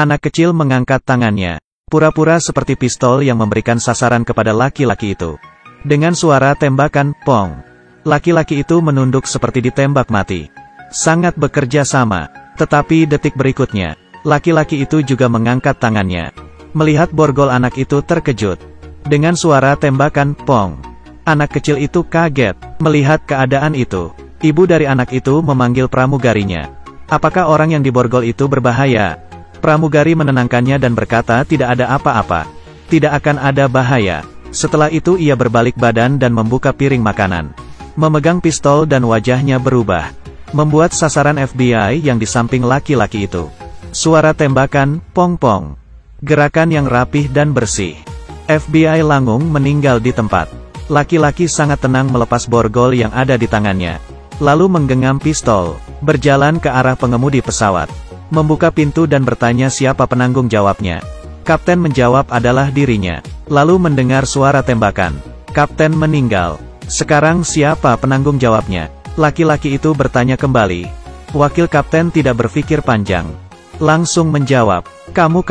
Anak kecil mengangkat tangannya, pura-pura seperti pistol yang memberikan sasaran kepada laki-laki itu. Dengan suara tembakan, pong. Laki-laki itu menunduk seperti ditembak mati. Sangat bekerja sama. Tetapi detik berikutnya, laki-laki itu juga mengangkat tangannya. Melihat borgol anak itu terkejut. Dengan suara tembakan, pong. Anak kecil itu kaget. Melihat keadaan itu, ibu dari anak itu memanggil pramugarinya. Apakah orang yang diborgol itu berbahaya? Pramugari menenangkannya dan berkata tidak ada apa-apa. Tidak akan ada bahaya. Setelah itu ia berbalik badan dan membuka piring makanan. Memegang pistol dan wajahnya berubah. Membuat sasaran FBI yang di samping laki-laki itu. Suara tembakan, pong-pong. Gerakan yang rapih dan bersih. FBI Langung meninggal di tempat. Laki-laki sangat tenang melepas borgol yang ada di tangannya. Lalu menggenggam pistol, berjalan ke arah pengemudi pesawat. Membuka pintu dan bertanya siapa penanggung jawabnya. Kapten menjawab adalah dirinya. Lalu mendengar suara tembakan. Kapten meninggal. Sekarang siapa penanggung jawabnya? Laki-laki itu bertanya kembali. Wakil kapten tidak berpikir panjang. Langsung menjawab, kamu.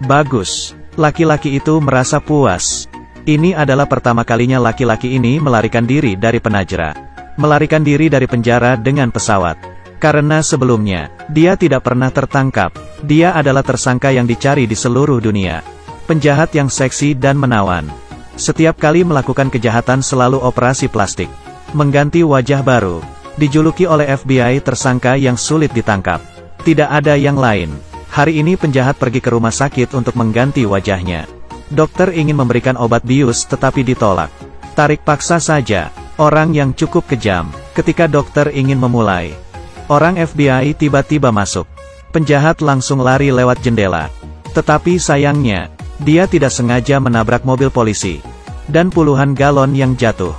Bagus. Laki-laki itu merasa puas. Ini adalah pertama kalinya laki-laki ini melarikan diri dari penjara. Melarikan diri dari penjara dengan pesawat. Karena sebelumnya, dia tidak pernah tertangkap. Dia adalah tersangka yang dicari di seluruh dunia. Penjahat yang seksi dan menawan. Setiap kali melakukan kejahatan selalu operasi plastik. Mengganti wajah baru. Dijuluki oleh FBI tersangka yang sulit ditangkap. Tidak ada yang lain. Hari ini penjahat pergi ke rumah sakit untuk mengganti wajahnya. Dokter ingin memberikan obat bius tetapi ditolak. Tarik paksa saja. Orang yang cukup kejam. Ketika dokter ingin memulai. Orang FBI tiba-tiba masuk. Penjahat langsung lari lewat jendela. Tetapi sayangnya, dia tidak sengaja menabrak mobil polisi. Dan puluhan galon yang jatuh.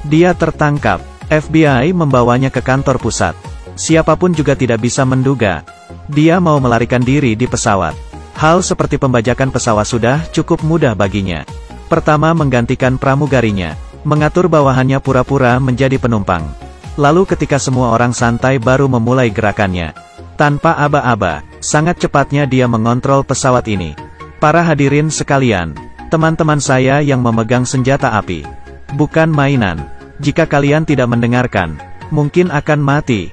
Dia tertangkap. FBI membawanya ke kantor pusat. Siapapun juga tidak bisa menduga. Dia mau melarikan diri di pesawat. Hal seperti pembajakan pesawat sudah cukup mudah baginya. Pertama menggantikan pramugarinya. Mengatur bawahannya pura-pura menjadi penumpang. Lalu ketika semua orang santai baru memulai gerakannya. Tanpa aba-aba, sangat cepatnya dia mengontrol pesawat ini. Para hadirin sekalian, teman-teman saya yang memegang senjata api. Bukan mainan. Jika kalian tidak mendengarkan, mungkin akan mati.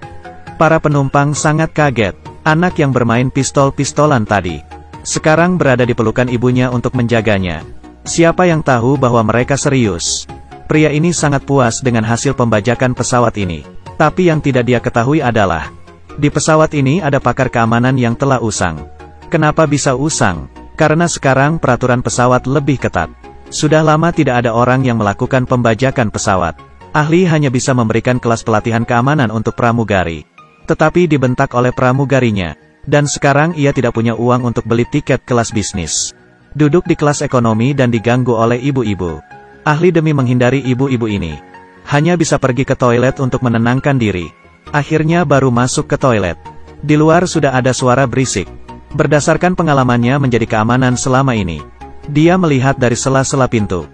Para penumpang sangat kaget. Anak yang bermain pistol-pistolan tadi. Sekarang berada di pelukan ibunya untuk menjaganya. Siapa yang tahu bahwa mereka serius? Pria ini sangat puas dengan hasil pembajakan pesawat ini. Tapi yang tidak dia ketahui adalah, di pesawat ini ada pakar keamanan yang telah usang. Kenapa bisa usang? Karena sekarang peraturan pesawat lebih ketat. Sudah lama tidak ada orang yang melakukan pembajakan pesawat. Ahli hanya bisa memberikan kelas pelatihan keamanan untuk pramugari. Tetapi dibentak oleh pramugarinya. Dan sekarang ia tidak punya uang untuk beli tiket kelas bisnis. Duduk di kelas ekonomi dan diganggu oleh ibu-ibu. Ahli demi menghindari ibu-ibu ini. Hanya bisa pergi ke toilet untuk menenangkan diri. Akhirnya baru masuk ke toilet. Di luar sudah ada suara berisik. Berdasarkan pengalamannya menjadi keamanan selama ini. Dia melihat dari sela-sela pintu.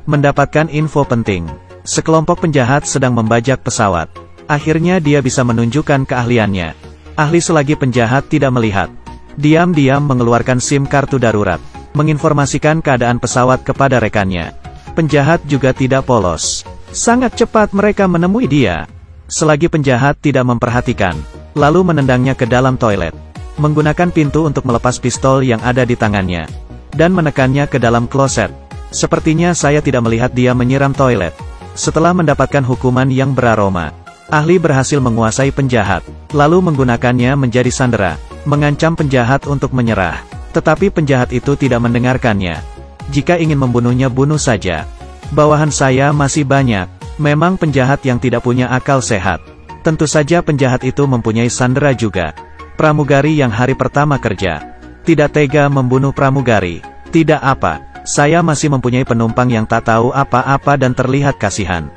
Mendapatkan info penting. Sekelompok penjahat sedang membajak pesawat. Akhirnya dia bisa menunjukkan keahliannya. Ahli selagi penjahat tidak melihat. Diam-diam mengeluarkan SIM kartu darurat. Menginformasikan keadaan pesawat kepada rekannya. Penjahat juga tidak polos. Sangat cepat mereka menemui dia. Selagi penjahat tidak memperhatikan. Lalu menendangnya ke dalam toilet. Menggunakan pintu untuk melepas pistol yang ada di tangannya. Dan menekannya ke dalam kloset. Sepertinya saya tidak melihat dia menyiram toilet. Setelah mendapatkan hukuman yang beraroma. Ahli berhasil menguasai penjahat. Lalu menggunakannya menjadi sandera. Mengancam penjahat untuk menyerah. Tetapi penjahat itu tidak mendengarkannya. Jika ingin membunuhnya bunuh saja. Bawahan saya masih banyak. Memang penjahat yang tidak punya akal sehat. Tentu saja penjahat itu mempunyai sandera juga. Pramugari yang hari pertama kerja. Tidak tega membunuh pramugari. Tidak apa. Saya masih mempunyai penumpang yang tak tahu apa-apa dan terlihat kasihan.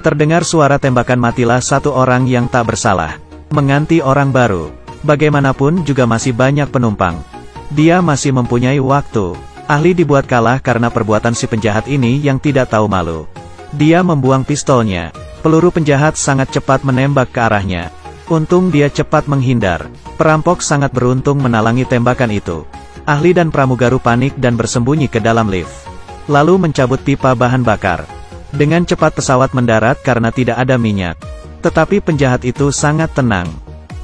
Terdengar suara tembakan matilah satu orang yang tak bersalah. Mengganti orang baru. Bagaimanapun juga masih banyak penumpang. Dia masih mempunyai waktu. Ahli dibuat kalah karena perbuatan si penjahat ini yang tidak tahu malu. Dia membuang pistolnya. Peluru penjahat sangat cepat menembak ke arahnya. Untung dia cepat menghindar. Perampok sangat beruntung menalangi tembakan itu. Ahli dan pramugari panik dan bersembunyi ke dalam lift. Lalu mencabut pipa bahan bakar. Dengan cepat pesawat mendarat karena tidak ada minyak. Tetapi penjahat itu sangat tenang.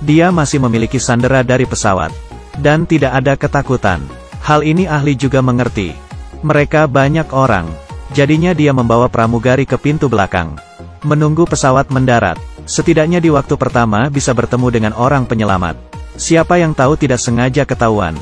Dia masih memiliki sandera dari pesawat. Dan tidak ada ketakutan. Hal ini ahli juga mengerti. Mereka banyak orang. Jadinya dia membawa pramugari ke pintu belakang. Menunggu pesawat mendarat. Setidaknya di waktu pertama bisa bertemu dengan orang penyelamat. Siapa yang tahu tidak sengaja ketahuan.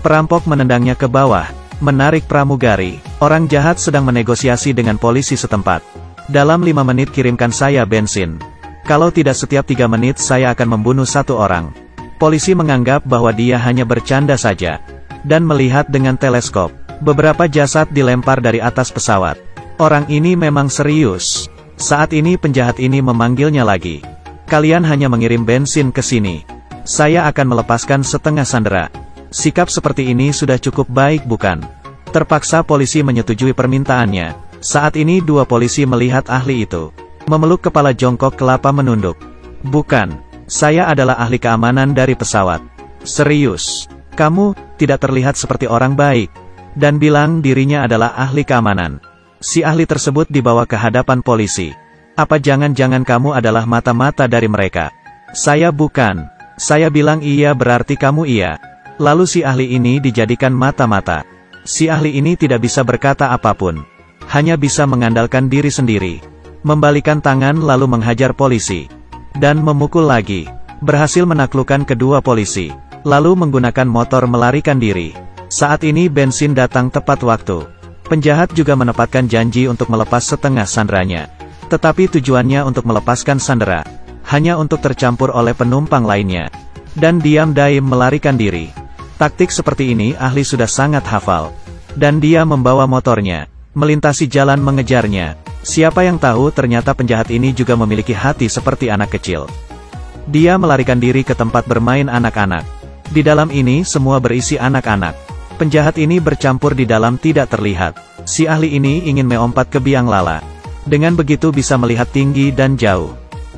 Perampok menendangnya ke bawah, menarik pramugari. Orang jahat sedang menegosiasi dengan polisi setempat. Dalam 5 menit kirimkan saya bensin. Kalau tidak setiap 3 menit saya akan membunuh 1 orang. Polisi menganggap bahwa dia hanya bercanda saja. Dan melihat dengan teleskop. Beberapa jasad dilempar dari atas pesawat. Orang ini memang serius. Saat ini penjahat ini memanggilnya lagi. Kalian hanya mengirim bensin ke sini. Saya akan melepaskan setengah sandera. Sikap seperti ini sudah cukup baik bukan? Terpaksa polisi menyetujui permintaannya. Saat ini 2 polisi melihat ahli itu. Memeluk kepala jongkok kelapa menunduk. Bukan. Saya adalah ahli keamanan dari pesawat. Serius. Kamu tidak terlihat seperti orang baik. Dan bilang dirinya adalah ahli keamanan. Si ahli tersebut dibawa ke hadapan polisi. Apa jangan-jangan kamu adalah mata-mata dari mereka? Saya bukan. Saya bilang iya berarti kamu iya. Lalu si ahli ini dijadikan mata-mata. Si ahli ini tidak bisa berkata apapun. Hanya bisa mengandalkan diri sendiri. Membalikan tangan lalu menghajar polisi. Dan memukul lagi. Berhasil menaklukkan kedua polisi. Lalu menggunakan motor melarikan diri. Saat ini bensin datang tepat waktu. Penjahat juga menepatkan janji untuk melepas setengah sanderanya. Tetapi tujuannya untuk melepaskan sandera. Hanya untuk tercampur oleh penumpang lainnya. Dan diam-diam melarikan diri. Taktik seperti ini ahli sudah sangat hafal. Dan dia membawa motornya. Melintasi jalan mengejarnya. Siapa yang tahu ternyata penjahat ini juga memiliki hati seperti anak kecil. Dia melarikan diri ke tempat bermain anak-anak. Di dalam ini semua berisi anak-anak. Penjahat ini bercampur di dalam tidak terlihat. Si ahli ini ingin melompat ke biang lala. Dengan begitu bisa melihat tinggi dan jauh.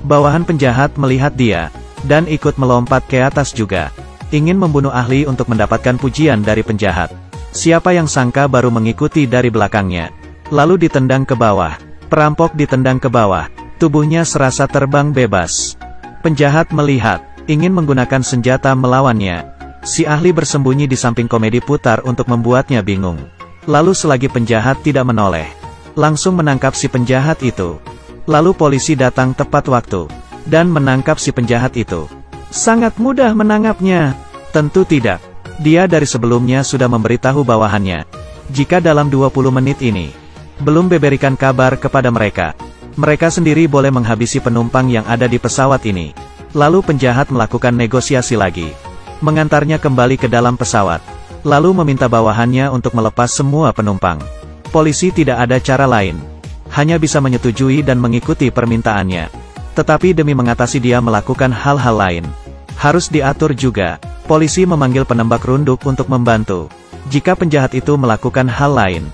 Bawahan penjahat melihat dia. Dan ikut melompat ke atas juga. Ingin membunuh ahli untuk mendapatkan pujian dari penjahat. Siapa yang sangka baru mengikuti dari belakangnya. Lalu ditendang ke bawah. Perampok ditendang ke bawah. Tubuhnya serasa terbang bebas. Penjahat melihat. Ingin menggunakan senjata melawannya. Si ahli bersembunyi di samping komedi putar untuk membuatnya bingung. Lalu selagi penjahat tidak menoleh, langsung menangkap si penjahat itu. Lalu polisi datang tepat waktu, dan menangkap si penjahat itu. Sangat mudah menangkapnya. Tentu tidak. Dia dari sebelumnya sudah memberitahu bawahannya. Jika dalam 20 menit ini, belum memberikan kabar kepada mereka, mereka sendiri boleh menghabisi penumpang yang ada di pesawat ini. Lalu penjahat melakukan negosiasi lagi. Mengantarnya kembali ke dalam pesawat. Lalu meminta bawahannya untuk melepas semua penumpang. Polisi tidak ada cara lain. Hanya bisa menyetujui dan mengikuti permintaannya. Tetapi demi mengatasi dia melakukan hal-hal lain. Harus diatur juga. Polisi memanggil penembak runduk untuk membantu. Jika penjahat itu melakukan hal lain.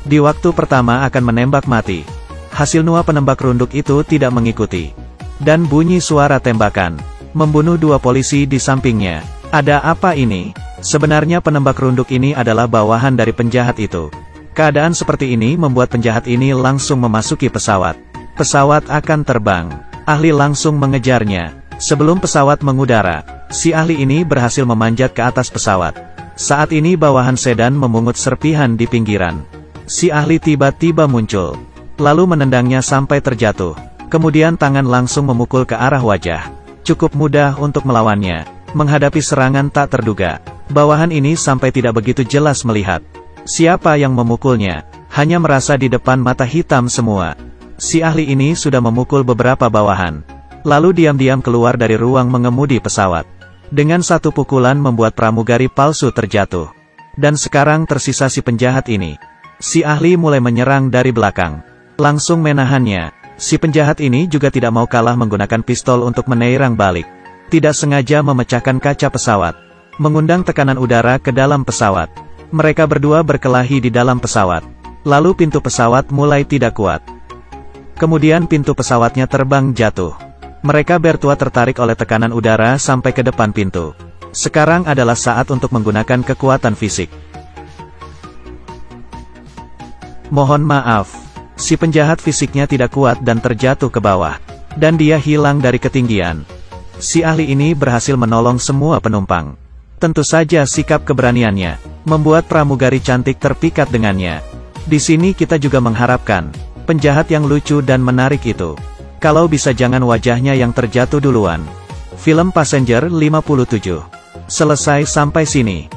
Di waktu pertama akan menembak mati. Hasil nua penembak runduk itu tidak mengikuti. Dan bunyi suara tembakan. Membunuh 2 polisi di sampingnya. Ada apa ini? Sebenarnya penembak runduk ini adalah bawahan dari penjahat itu. Keadaan seperti ini membuat penjahat ini langsung memasuki pesawat. Pesawat akan terbang. Ahli langsung mengejarnya. Sebelum pesawat mengudara, si ahli ini berhasil memanjat ke atas pesawat. Saat ini bawahan sedan memungut serpihan di pinggiran. Si ahli tiba-tiba muncul. Lalu menendangnya sampai terjatuh. Kemudian tangan langsung memukul ke arah wajah. Cukup mudah untuk melawannya. Menghadapi serangan tak terduga. Bawahan ini sampai tidak begitu jelas melihat. Siapa yang memukulnya? Hanya merasa di depan mata hitam semua. Si ahli ini sudah memukul beberapa bawahan. Lalu diam-diam keluar dari ruang mengemudi pesawat. Dengan satu pukulan membuat pramugari palsu terjatuh. Dan sekarang tersisa si penjahat ini. Si ahli mulai menyerang dari belakang. Langsung menahannya. Si penjahat ini juga tidak mau kalah menggunakan pistol untuk menyerang balik. Tidak sengaja memecahkan kaca pesawat. Mengundang tekanan udara ke dalam pesawat. Mereka berdua berkelahi di dalam pesawat. Lalu pintu pesawat mulai tidak kuat. Kemudian pintu pesawatnya terbang jatuh. Mereka berdua tertarik oleh tekanan udara sampai ke depan pintu. Sekarang adalah saat untuk menggunakan kekuatan fisik. Mohon maaf. Si penjahat fisiknya tidak kuat dan terjatuh ke bawah. Dan dia hilang dari ketinggian. Si ahli ini berhasil menolong semua penumpang. Tentu saja sikap keberaniannya membuat pramugari cantik terpikat dengannya. Di sini kita juga mengharapkan penjahat yang lucu dan menarik itu. Kalau bisa jangan wajahnya yang terjatuh duluan. Film Passenger 57. Selesai sampai sini.